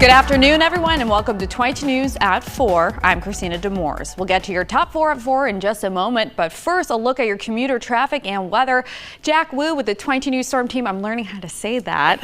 Good afternoon, everyone, and welcome to 22 News at 4. I'm Christina Demores. We'll get to your top 4 at 4 in just a moment, but first, a look at your commuter traffic and weather. Jack Wu with the 22 News Storm Team. I'm learning how to say that.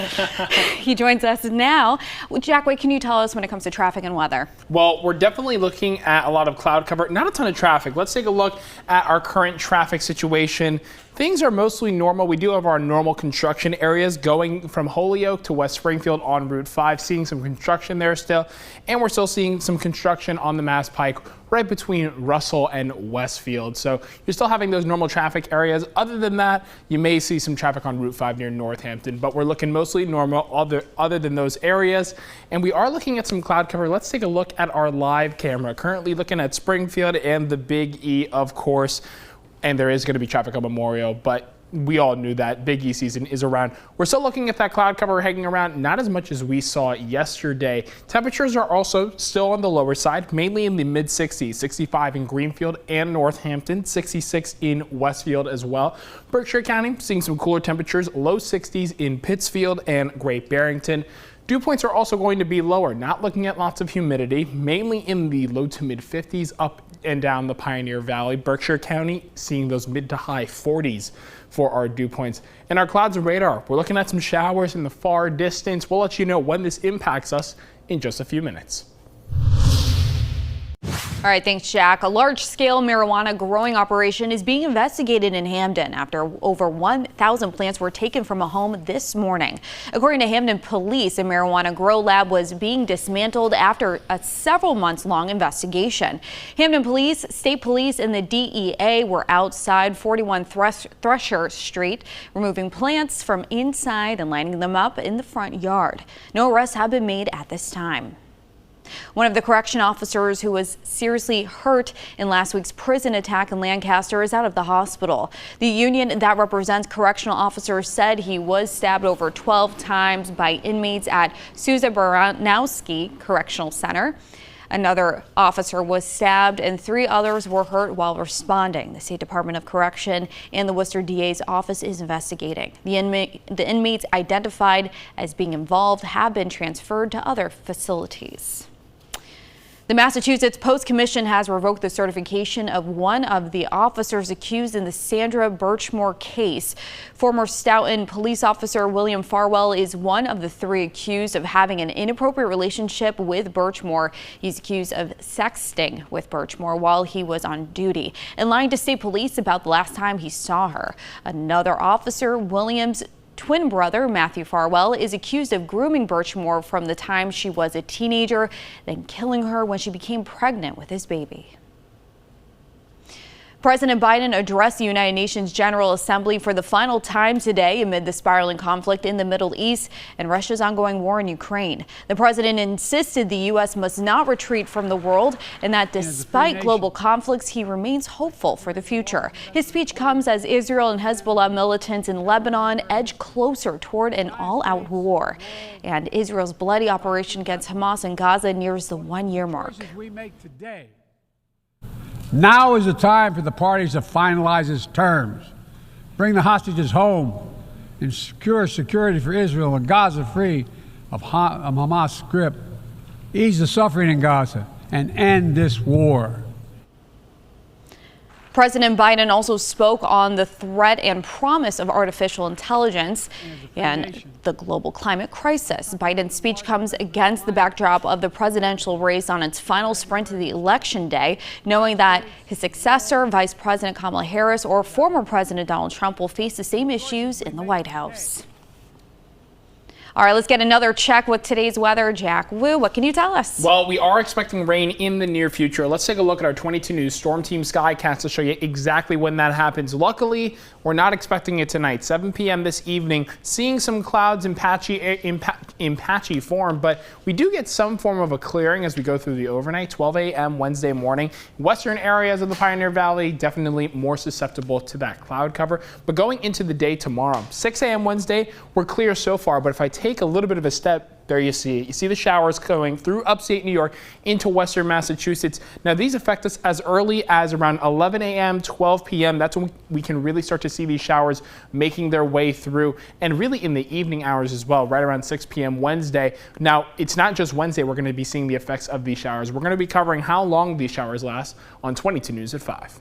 He joins us now. Well, Jack, what can you tell us when it comes to traffic and weather? Well, we're definitely looking at a lot of cloud cover, not a ton of traffic. Let's take a look at our current traffic situation. Things are mostly normal. We do have our normal construction areas going from Holyoke to West Springfield on Route 5, seeing some construction there still. And we're still seeing some construction on the Mass Pike right between Russell and Westfield. So you're still having those normal traffic areas. Other than that, you may see some traffic on Route 5 near Northampton, but we're looking mostly normal other than those areas. And we are looking at some cloud cover. Let's take a look at our live camera. Currently looking at Springfield and the Big E, of course. And there is going to be traffic on Memorial, but we all knew that Big E season is around. We're still looking at that cloud cover hanging around, not as much as we saw yesterday. Temperatures are also still on the lower side, mainly in the mid 60s, 65 in Greenfield and Northampton, 66 in Westfield as well. Berkshire County seeing some cooler temperatures, low 60s in Pittsfield and Great Barrington. Dew points are also going to be lower, not looking at lots of humidity, mainly in the low to mid 50s up and down the Pioneer Valley. Berkshire County seeing those mid to high 40s for our dew points. And our clouds and radar, we're looking at some showers in the far distance. We'll let you know when this impacts us in just a few minutes. All right, thanks, Jack. A large-scale marijuana growing operation is being investigated in Hamden after over 1,000 plants were taken from a home this morning. According to Hamden police, a marijuana grow lab was being dismantled after a several months-long investigation. Hamden police, state police, and the DEA were outside 41 Thresher Street, removing plants from inside and lining them up in the front yard. No arrests have been made at this time. One of the correction officers who was seriously hurt in last week's prison attack in Lancaster is out of the hospital. The union that represents correctional officers said he was stabbed over 12 times by inmates at Sousa Baranowski Correctional Center. Another officer was stabbed and 3 others were hurt while responding. The State Department of Correction and the Worcester DA's office is investigating. The inmates identified as being involved have been transferred to other facilities. The Massachusetts Post Commission has revoked the certification of one of the officers accused in the Sandra Birchmore case. Former Stoughton police officer William Farwell is one of the 3 accused of having an inappropriate relationship with Birchmore. He's accused of sexting with Birchmore while he was on duty and lying to state police about the last time he saw her. Another officer, William's twin brother, Matthew Farwell, is accused of grooming Birchmore from the time she was a teenager, then killing her when she became pregnant with his baby. President Biden addressed the United Nations General Assembly for the final time today amid the spiraling conflict in the Middle East and Russia's ongoing war in Ukraine. The president insisted the U.S. must not retreat from the world and that despite global conflicts, he remains hopeful for the future. His speech comes as Israel and Hezbollah militants in Lebanon edge closer toward an all-out war. And Israel's bloody operation against Hamas in Gaza nears the 1-year mark. Now is the time for the parties to finalize its terms, bring the hostages home, and secure security for Israel and Gaza free of Hamas' grip, ease the suffering in Gaza, and end this war. President Biden also spoke on the threat and promise of artificial intelligence and the global climate crisis. Biden's speech comes against the backdrop of the presidential race on its final sprint to the election day, knowing that his successor, Vice President Kamala Harris, or former President Donald Trump will face the same issues in the White House. All right, let's get another check with today's weather. Jack Wu, what can you tell us? Well, we are expecting rain in the near future. Let's take a look at our 22 News Storm Team Skycast to show you exactly when that happens. Luckily, we're not expecting it tonight. 7 p.m. this evening, seeing some clouds in patchy form, but we do get some form of a clearing as we go through the overnight. 12 a.m. Wednesday morning. Western areas of the Pioneer Valley definitely more susceptible to that cloud cover. But going into the day tomorrow, 6 a.m. Wednesday, we're clear so far, but if I take a little bit of a step. There you see the showers going through upstate New York into western Massachusetts. Now these affect us as early as around 11 a.m., 12 p.m. That's when we can really start to see these showers making their way through, and really in the evening hours as well, right around 6 p.m. Wednesday. Now it's not just Wednesday we're going to be seeing the effects of these showers. We're going to be covering how long these showers last on 22 News at 5.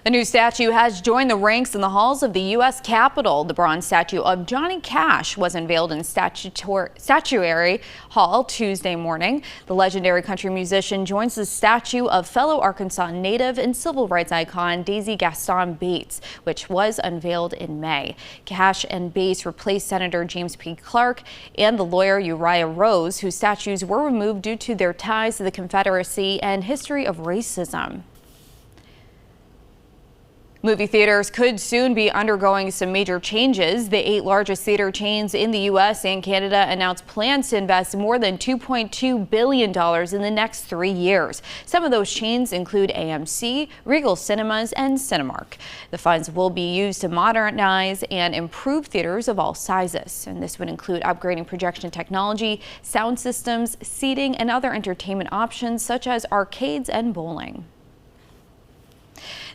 A new statue has joined the ranks in the halls of the U.S. Capitol. The bronze statue of Johnny Cash was unveiled in Statuary Hall Tuesday morning. The legendary country musician joins the statue of fellow Arkansas native and civil rights icon Daisy Gaston Bates, which was unveiled in May. Cash and Bates replaced Senator James P. Clark and the lawyer Uriah Rose, whose statues were removed due to their ties to the Confederacy and history of racism. Movie theaters could soon be undergoing some major changes. The 8 largest theater chains in the U.S. and Canada announced plans to invest more than $2.2 billion in the next 3 years. Some of those chains include AMC, Regal Cinemas, and Cinemark. The funds will be used to modernize and improve theaters of all sizes. And this would include upgrading projection technology, sound systems, seating, and other entertainment options such as arcades and bowling.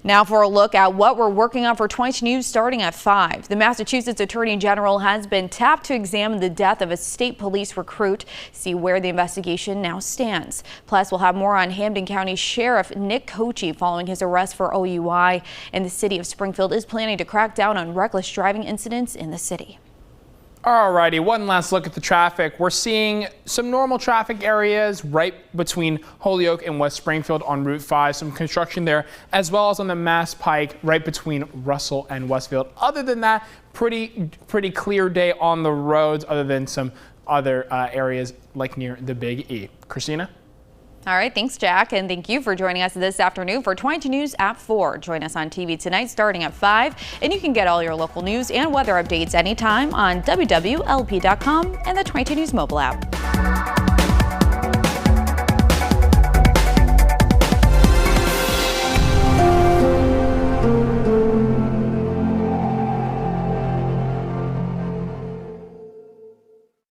Now for a look at what we're working on for 22 News starting at 5. The Massachusetts Attorney General has been tapped to examine the death of a state police recruit, see where the investigation now stands. Plus, we'll have more on Hampden County Sheriff Nick Kochi following his arrest for OUI, and the city of Springfield is planning to crack down on reckless driving incidents in the city. Alrighty, one last look at the traffic. We're seeing some normal traffic areas right between Holyoke and West Springfield on Route 5. Some construction there, as well as on the Mass Pike right between Russell and Westfield. Other than that, pretty clear day on the roads, other than some other areas like near the Big E. Christina? All right, thanks, Jack, and thank you for joining us this afternoon for 22 News at 4. Join us on TV tonight starting at 5, and you can get all your local news and weather updates anytime on wwlp.com and the 22 News mobile app.